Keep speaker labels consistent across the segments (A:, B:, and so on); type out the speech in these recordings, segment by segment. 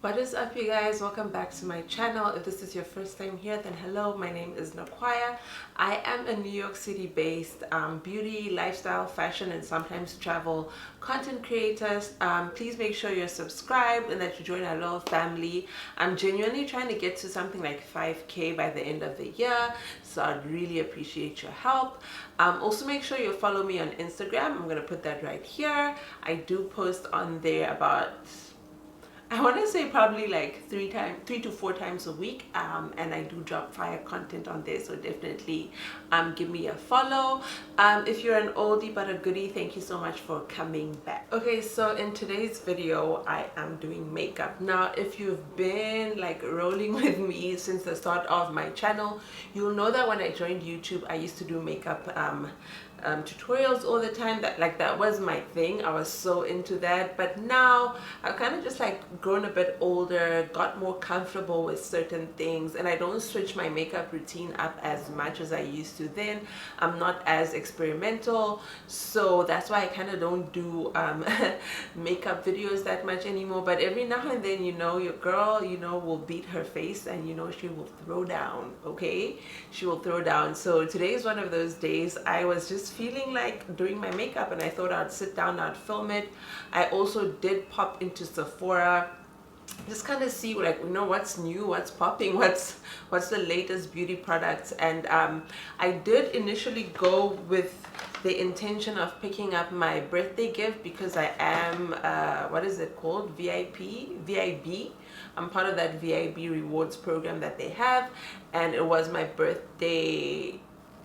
A: What is up, you guys? Welcome back to my channel. If this is your first time here, then hello, my name is Nakwaya. I am a New York City based beauty, lifestyle, fashion, and sometimes travel content creator. Please make sure you're subscribed and that you join our little family. I'm genuinely trying to get to something like 5K by the end of the year, so I'd really appreciate your help. Also make sure you follow me on Instagram. I'm going to put that right here. I do post on there about, I want to say probably like 3 to 4 times a week, and I do drop fire content on there, so definitely give me a follow. If you're an oldie but a goodie, thank you so much for coming back. Okay, so in today's video I am doing makeup. Now if you've been like rolling with me since the start of my channel, you'll know that when I joined YouTube I used to do makeup tutorials all the time. That was my thing. I was so into that, but now I've kind of just like grown a bit older, got more comfortable with certain things, and I don't switch my makeup routine up as much as I used to then. I'm not as experimental, so that's why I kind of don't do makeup videos that much anymore. But every now and then, you know, your girl, you know, will beat her face, and you know, she will throw down. Okay, she will throw down. So today is one of those days. I was just feeling like doing my makeup, and I thought I'd sit down, I'd film it. I also did pop into Sephora, just kind of see, like, you know, what's new, what's popping, what's the latest beauty products. And I did initially go with the intention of picking up my birthday gift, because I am what is it called, VIB. I'm part of that VIB rewards program that they have, and it was my birthday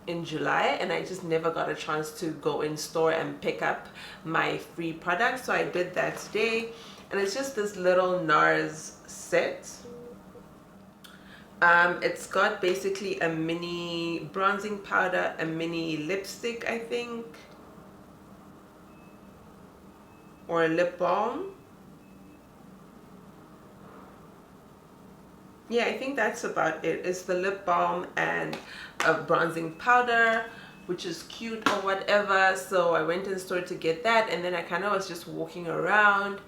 A: in July, and I just never got a chance to go in store and pick up my free products, so I did that today. And it's just this little NARS set. It's got basically a mini bronzing powder, a mini lipstick, I think, or a lip balm. Yeah, I think that's about it. It's the lip balm and a bronzing powder, which is cute or whatever. So I went in store to get that, and then I kind of was just walking around,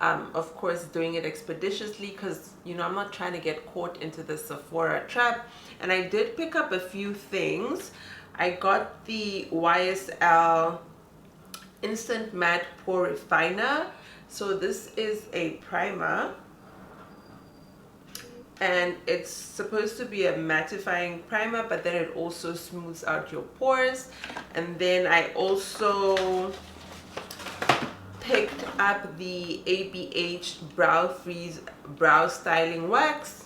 A: of course doing it expeditiously, because you know, I'm not trying to get caught into the Sephora trap. And I did pick up a few things. I got the YSL Instant Matte Pore Refiner. So this is a primer, and it's supposed to be a mattifying primer, but then it also smooths out your pores. And then I also picked up the ABH Brow Freeze Brow Styling Wax.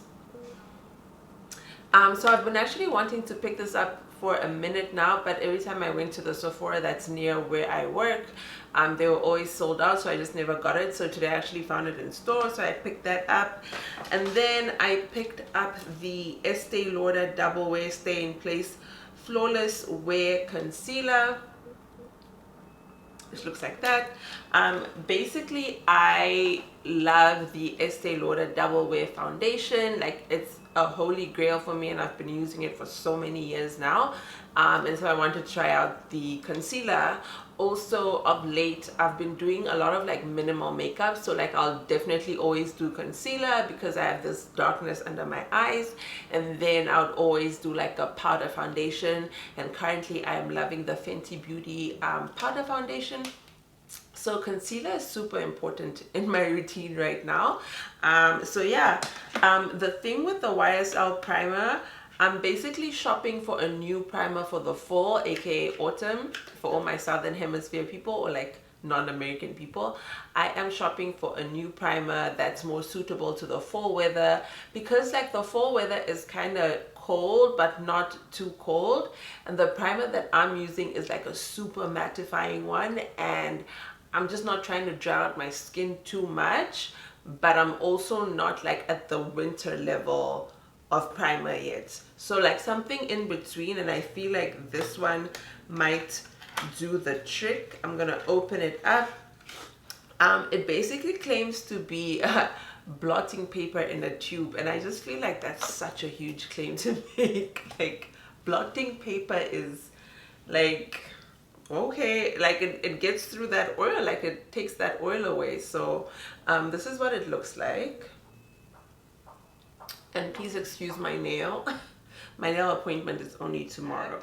A: So I've been actually wanting to pick this up for a minute now, but every time I went to the Sephora that's near where I work, they were always sold out, so I just never got it. So today I actually found it in store, so I picked that up. And then I picked up the Estee Lauder Double Wear Stay in Place Flawless Wear Concealer, which looks like that. Basically I love the Estee Lauder Double Wear Foundation. Like, it's a holy grail for me, and I've been using it for so many years now. And so I wanted to try out the concealer. Also, of late I've been doing a lot of like minimal makeup, so like I'll definitely always do concealer because I have this darkness under my eyes, and then I would always do like a powder foundation. And currently I am loving the Fenty Beauty powder foundation. So concealer is super important in my routine right now. So yeah, the thing with the YSL primer, I'm basically shopping for a new primer for the fall, aka autumn, for all my southern hemisphere people, or like non-American people. I am shopping for a new primer that's more suitable to the fall weather, because like the fall weather is kind of cold but not too cold, and the primer that I'm using is like a super mattifying one, and I'm just not trying to dry out my skin too much, but I'm also not like at the winter level of primer yet. So like something in between, and I feel like this one might do the trick. I'm gonna open it up. It basically claims to be blotting paper in a tube, and I just feel like that's such a huge claim to make. Like, blotting paper is like, okay, like it gets through that oil, like it takes that oil away. So this is what it looks like. And please excuse my nail. My nail appointment is only tomorrow.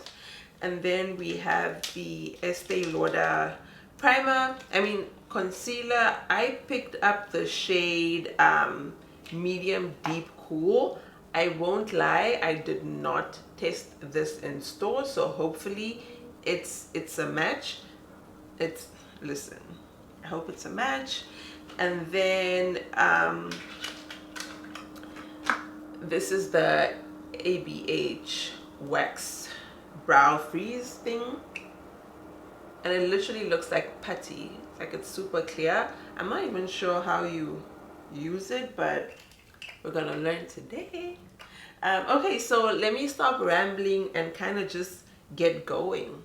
A: And then we have the Estee Lauder primer, concealer. I picked up the shade medium deep cool. I won't lie, I did not test this in store, so hopefully it's a match. Listen, I hope it's a match. And then this is the ABH wax brow freeze thing, and it literally looks like putty. It's like it's super clear. I'm not even sure how you use it, but we're gonna learn today. Okay, so let me stop rambling and kind of just get going.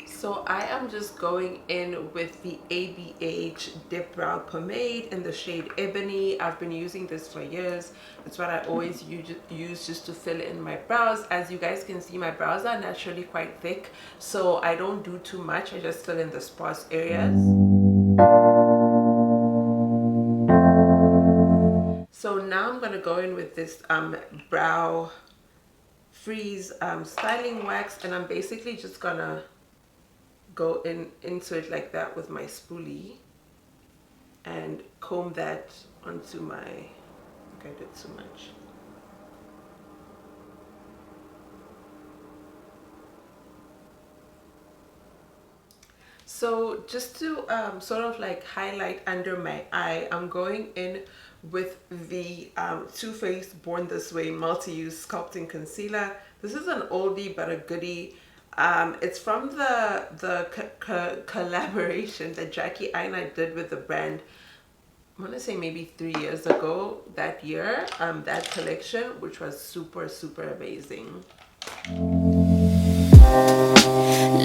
A: So I am just going in with the ABH Dip Brow Pomade in the shade Ebony. I've been using this for years. It's what I always use just to fill in my brows. As you guys can see, my brows are naturally quite thick, so I don't do too much. I just fill in the sparse areas. So now I'm going to go in with this brow freeze styling wax, and I'm basically just gonna go into it like that with my spoolie and comb that onto my, I did too much. So just to sort of like highlight under my eye, I'm going in with the Too Faced Born This Way multi-use sculpting concealer. This is an oldie but a goodie. It's from the collaboration that Jackie and I did with the brand. I want to say maybe 3 years ago that year, that collection, which was super amazing.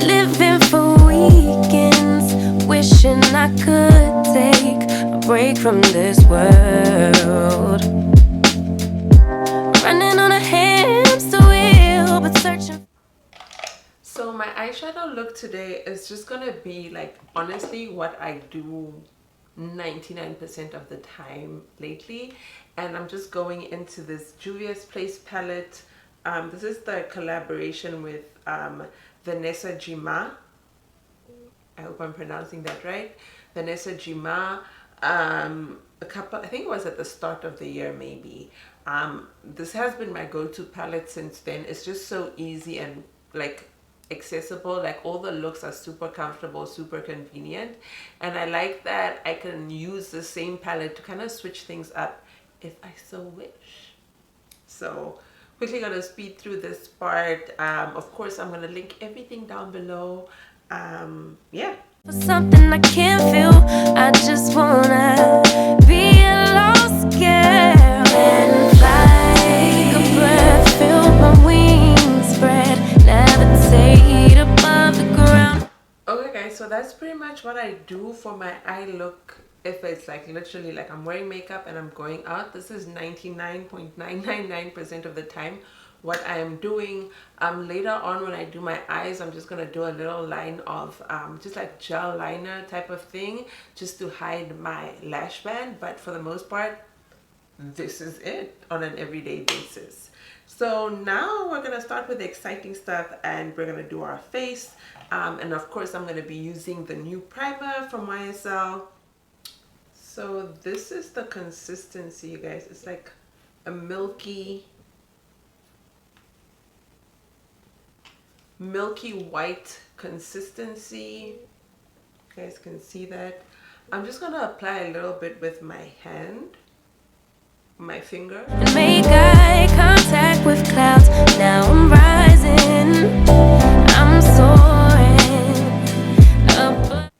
B: Living for weekends, wishing I could take a break from this world. Running on a hamster wheel, but searching.
A: So my eyeshadow look today is just gonna be like honestly what I do 99% of the time lately, and I'm just going into this Juvia's Place palette. This is the collaboration with Vanessa Gima. I hope I'm pronouncing that right. Vanessa Gima. I think it was at the start of the year maybe. This has been my go-to palette since then. It's just so easy and like accessible. Like all the looks are super comfortable, super convenient, and I like that I can use the same palette to kind of switch things up if I so wish. So quickly gonna speed through this part. Of course I'm gonna link everything down below. Yeah.
B: For something I can't feel, I just wanna be a lost girl and fly. Take a breath, feel my wings spread, levitate above the ground.
A: Okay guys, so that's pretty much what I do for my eye look. If it's like literally like I'm wearing makeup and I'm going out, this is 99.999% of the time what I am doing. Later on when I do my eyes, I'm just gonna do a little line of just like gel liner type of thing just to hide my lash band, but for the most part this is it on an everyday basis. So now we're gonna start with the exciting stuff, and we're gonna do our face, and of course I'm gonna be using the new primer from YSL. So this is the consistency, you guys. It's like a milky white consistency. You guys can see that. I'm just gonna apply a little bit with my hand, my finger.
B: And make eye contact with clouds. Now I'm rising, I'm soaring up.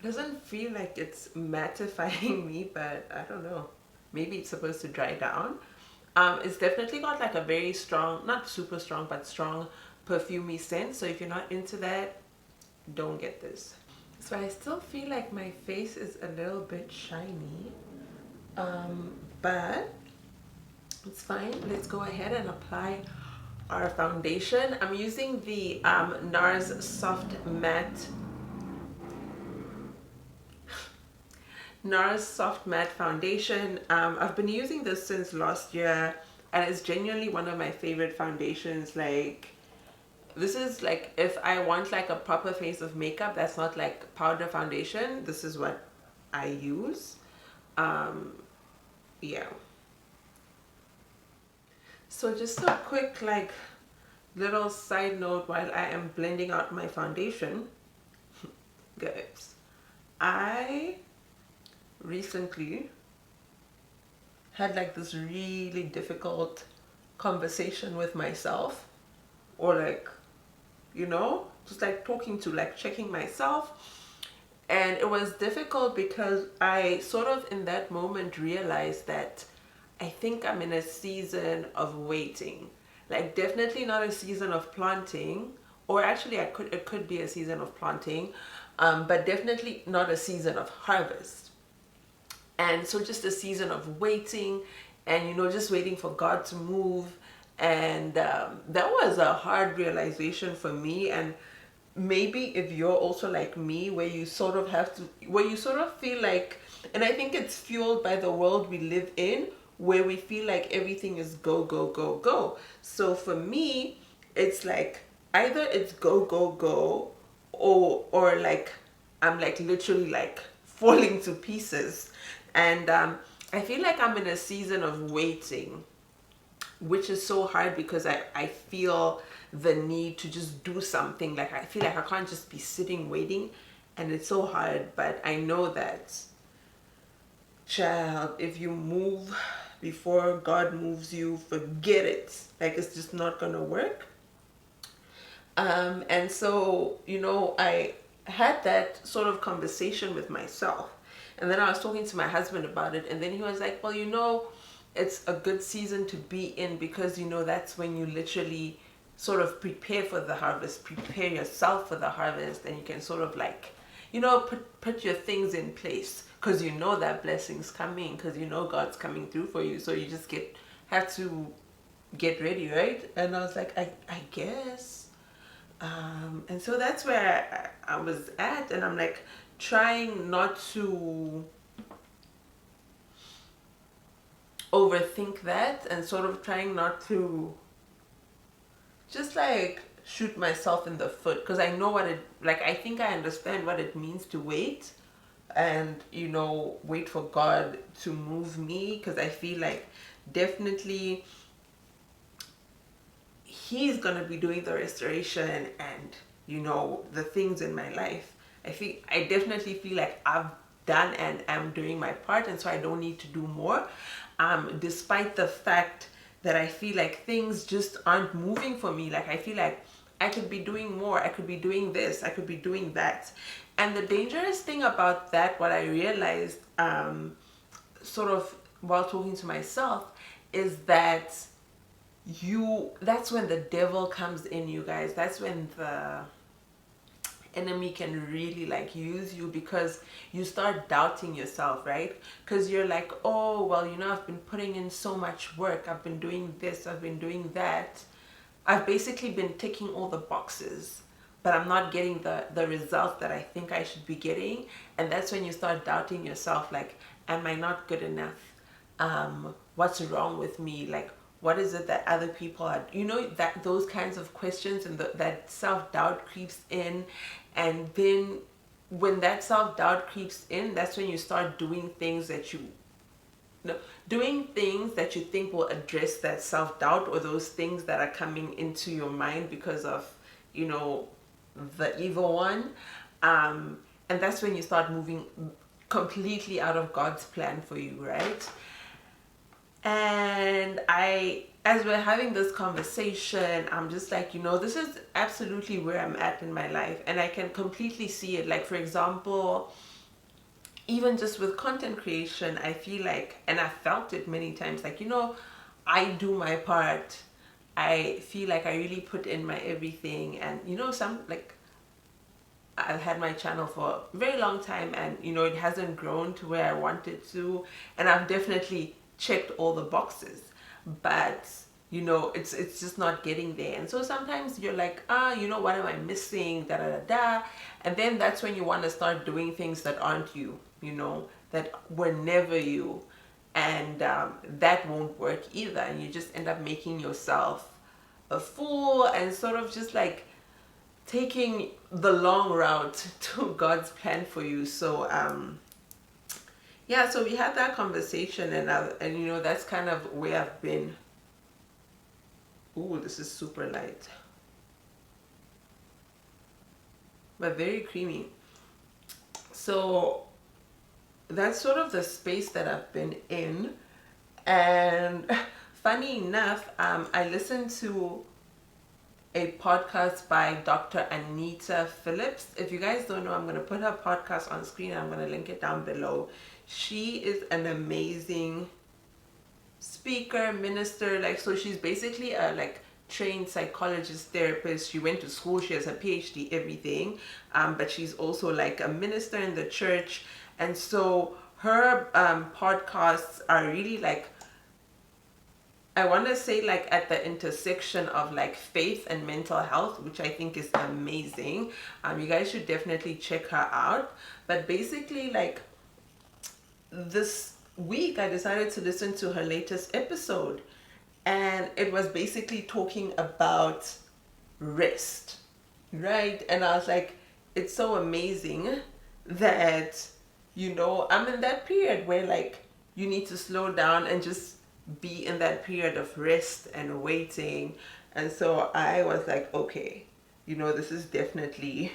A: It doesn't feel like it's mattifying me, but I don't know. Maybe it's supposed to dry down. It's definitely got like a very strong, not super strong, but strong perfumey scent. So if you're not into that, don't get this. So I still feel like my face is a little bit shiny, but it's fine. Let's go ahead and apply our foundation. I'm using the NARS Soft Matte NARS Soft Matte Foundation. I've been using this since last year, and it's genuinely one of my favorite foundations. Like, this is like, if I want like a proper face of makeup that's not like powder foundation, this is what I use. Yeah. So just a quick like little side note while I am blending out my foundation. Guys, I recently had like this really difficult conversation with myself, or like, you know, just like talking to, like checking myself. And it was difficult because I sort of in that moment realized that I think I'm in a season of waiting. Like, definitely not a season of planting, or actually it could be a season of planting, but definitely not a season of harvest. And so just a season of waiting, and you know, just waiting for God to move. And that was a hard realization for me. And maybe if you're also like me, where you sort of have to, where you sort of feel like, and I think it's fueled by the world we live in, where we feel like everything is go, go, go, go. So for me, it's like either it's go, go, go, or like I'm like literally like falling to pieces. And I feel like I'm in a season of waiting, which is so hard because I feel the need to just do something. Like, I feel like I can't just be sitting waiting, and it's so hard. But I know that, child, if you move before God moves you, forget it. Like, it's just not gonna work. And so, you know, I had that sort of conversation with myself. And then I was talking to my husband about it. And then he was like, well, you know, it's a good season to be in because, you know, that's when you literally sort of prepare for the harvest, prepare yourself for the harvest. And you can sort of like, you know, put your things in place because you know that blessing's coming, because you know God's coming through for you. So you just have to get ready, right? And I was like, I guess. And so that's where I was at, and I'm like trying not to overthink that, and sort of trying not to just like shoot myself in the foot, because I know what it, like, I think I understand what it means to wait, and you know, wait for God to move me, because I feel like definitely He's gonna be doing the restoration and, you know, the things in my life. I definitely feel like I've done and am doing my part, and so I don't need to do more. Despite the fact that I feel like things just aren't moving for me. Like, I feel like I could be doing more. I could be doing this. I could be doing that. And the dangerous thing about that, what I realized, sort of while talking to myself, is that that's when the devil comes in, you guys. That's when the enemy can really like use you, because you start doubting yourself, right? Because you're like, oh well, you know, I've been putting in so much work, I've been doing this, I've been doing that, I've basically been ticking all the boxes, but I'm not getting the results that I think I should be getting. And that's when you start doubting yourself, like, am I not good enough? What's wrong with me? Like, what is it that other people are, you know, that those kinds of questions, and that self-doubt creeps in. And then when that self-doubt creeps in, that's when you start doing things that you think will address that self-doubt, or those things that are coming into your mind because of, you know, the evil one. And that's when you start moving completely out of God's plan for you, right? And as we're having this conversation, I'm just like, you know, this is absolutely where I'm at in my life, and I can completely see it. Like, for example, even just with content creation, I feel like, and I've felt it many times, like, you know, I do my part. I feel like I really put in my everything, and you know, I've had my channel for a very long time, and you know, it hasn't grown to where I want it to, and I've definitely checked all the boxes, but you know, it's just not getting there. And so sometimes you're like, you know, what am I missing, da da da da. And then that's when you want to start doing things that aren't you, you know, that were never you. And that won't work either. And you just end up making yourself a fool and sort of just like taking the long route to God's plan for you. So yeah, so we had that conversation, and you know, that's kind of where I've been. Ooh, this is super light, but very creamy. So that's sort of the space that I've been in. And funny enough, I listened to a podcast by Dr. Anita Phillips. If you guys don't know, I'm going to put her podcast on screen. I'm going to link it down below. She is an amazing speaker, minister. Like, so she's basically a like trained psychologist, therapist. She went to school. She has a PhD, everything. But she's also like a minister in the church. And so her podcasts are really like, I want to say like at the intersection of like faith and mental health, which I think is amazing. You guys should definitely check her out. But basically, like, this week I decided to listen to her latest episode, and it was basically talking about rest, right? And I was like, it's so amazing that, you know, I'm in that period where like you need to slow down and just be in that period of rest and waiting. And so I was like, okay, you know, this is definitely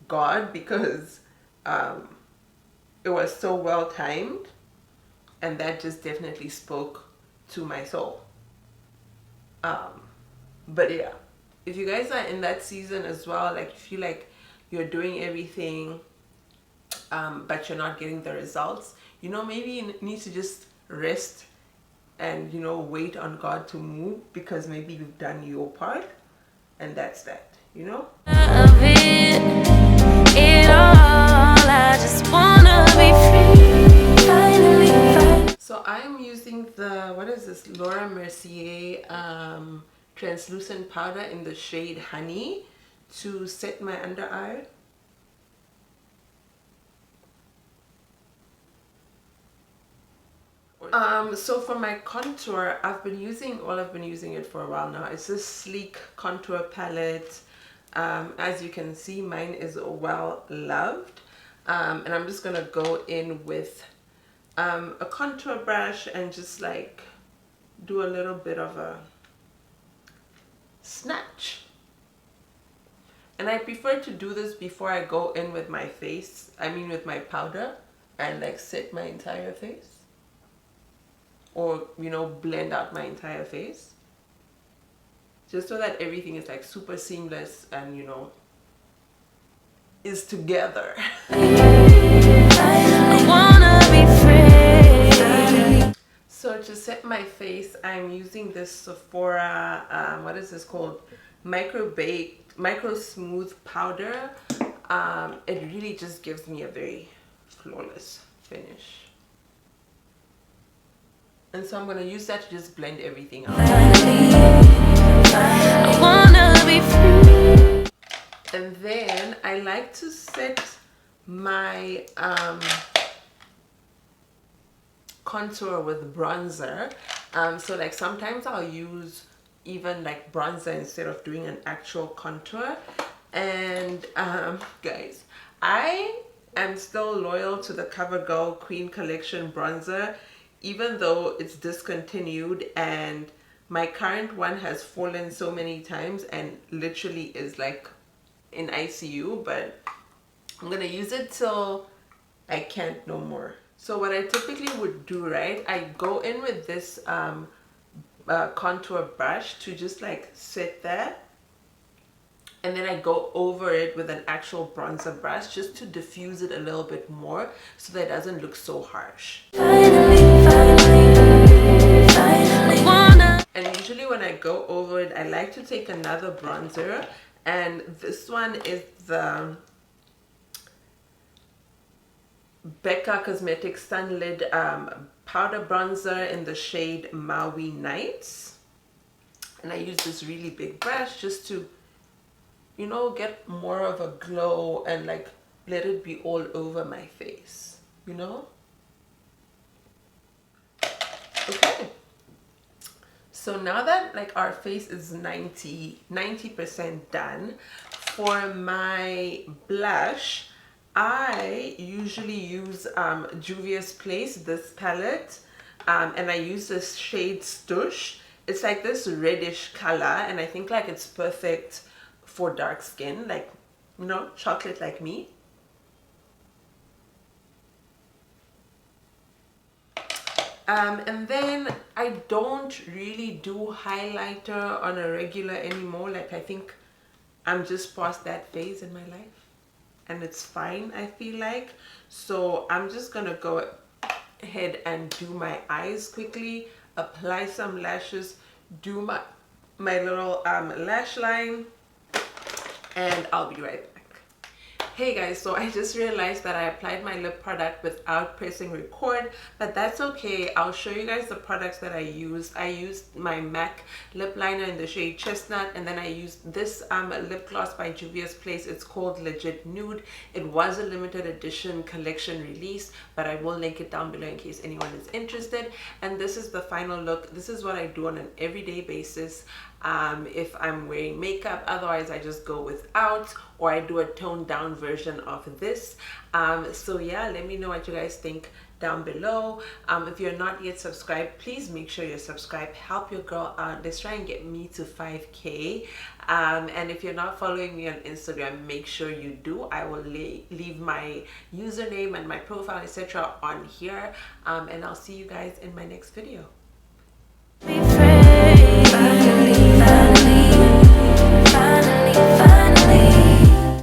A: God, because it was so well timed, and that just definitely spoke to my soul. But yeah, if you guys are in that season as well, like you feel like you're doing everything but you're not getting the results, you know, maybe you need to just rest and, you know, wait on God to move, because maybe you've done your part, and that's that, you know.
B: I just wanna be free, finally.
A: So I'm using the, what is this, Laura Mercier translucent powder in the shade Honey to set my under eye. So for my contour, I've been using it for a while now. It's this sleek contour palette. As you can see, mine is well loved. And I'm just gonna go in with a contour brush and just like do a little bit of a snatch. And I prefer to do this before I go in with my face, with my powder, and like set my entire face, or, you know, blend out my entire face, just so that everything is like super seamless and, you know, is together.
B: I wanna be free.
A: So to set my face, I'm using this Sephora, what is this called? Micro Smooth powder. It really just gives me a very flawless finish. And so I'm going to use that to just blend everything out.
B: I wanna be free.
A: And then I like to set my contour with bronzer. So like sometimes I'll use even like bronzer instead of doing an actual contour. And guys, I am still loyal to the CoverGirl Queen Collection bronzer, even though it's discontinued and my current one has fallen so many times and literally is like in ICU, but I'm gonna use it till I can't no more. So what I typically would do, right, I go in with this contour brush to just like sit there, and then I go over it with an actual bronzer brush just to diffuse it a little bit more so that it doesn't look so harsh. And usually when I go over it, I like to take another bronzer, and this one is the Becca Cosmetics Sunlit powder bronzer in the shade Maui Nights. And I use this really big brush just to, you know, get more of a glow and like let it be all over my face. you know. Okay, so now that like our face is 90% done, for my blush I usually use Juvia's Place, this palette, and I use this shade Stush. It's like this reddish color, and I think like it's perfect for dark skin, like, you know, chocolate like me. And then I don't really do highlighter on a regular anymore. Like, I think I'm just past that phase in my life, and it's fine, I feel like. So I'm just gonna go ahead and do my eyes quickly, apply some lashes, do my little lash line, and I'll be right back. Hey guys, so I just realized that I applied my lip product without pressing record, but that's okay. I'll show you guys the products that I used. I used my MAC lip liner in the shade Chestnut, and then I used this lip gloss by Juvia's Place. It's called Legit Nude. It was a limited edition collection release, but I will link it down below in case anyone is interested. And this is the final look. This is what I do on an everyday basis. If I'm wearing makeup, otherwise I just go without, or I do a toned down version of this. So yeah, let me know what you guys think down below. If you're not yet subscribed, please make sure you're subscribed. Help your girl out. Let's try and get me to 5K. And if you're not following me on Instagram, make sure you do. I will leave my username and my profile, etc. on here. And I'll see you guys in my next video.